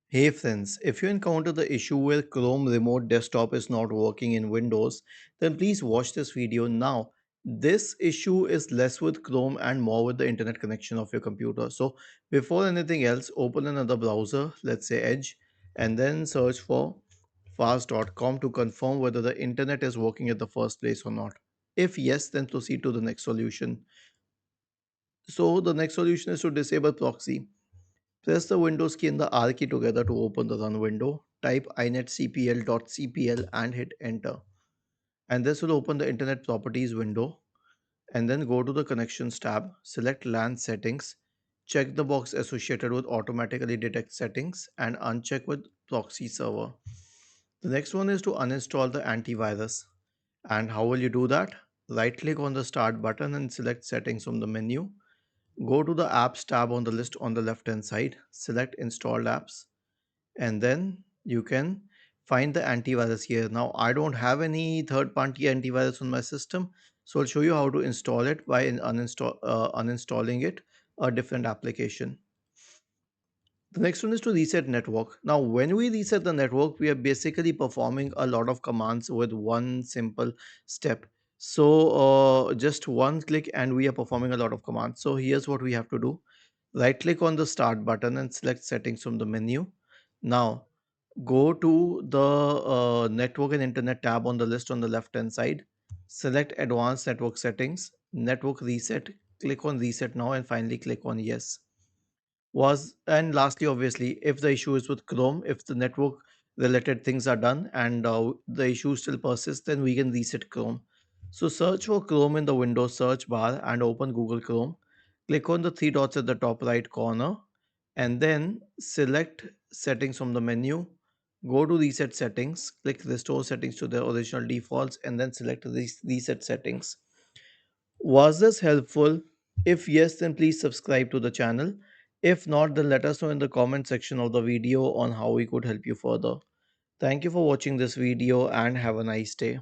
Hey friends, if you encounter the issue where Chrome Remote Desktop is not working in Windows, then please watch this video now. This issue is less with Chrome and more with the internet connection of your computer. So before anything else, open another browser, let's say Edge, and then search for fast.com to confirm whether the internet is working at the first place or not. If yes, then proceed to the next solution. So the next solution is to disable proxy. Press the Windows key and the R key together to open the run window. Type inetcpl.cpl and hit enter. And this will open the Internet Properties window. And then go to the Connections tab, select LAN settings, check the box associated with automatically detect settings, and uncheck with proxy server. The next one is to uninstall the antivirus. And how will you do that? Right click on the Start button and select Settings from the menu. Go to the Apps tab on the list on the left hand side, select Installed Apps, and then you can find the antivirus here. Now I don't have any third party antivirus on my system, so I'll show you how to install it by uninstalling it a different application. The next one is to reset network. Now when we reset the network, we are basically performing a lot of commands with one simple step. So just one click and we are performing a lot of commands. So here's what we have to do. Right click on the start button and select settings from the menu. Now go to the network and internet tab on the list on the left hand side. Select advanced network settings, network reset. Click on reset now and finally click on yes. Was and lastly, obviously, if the issue is with Chrome, if the network related things are done and the issue still persists, then we can reset Chrome. So search for Chrome in the Windows search bar and open Google Chrome. Click on the three dots at the top right corner and then select settings from the menu. Go to reset settings, click restore settings to their original defaults, and then select reset settings. Was this helpful? If yes, then please subscribe to the channel. If not, then let us know in the comment section of the video on how we could help you further. Thank you for watching this video and have a nice day.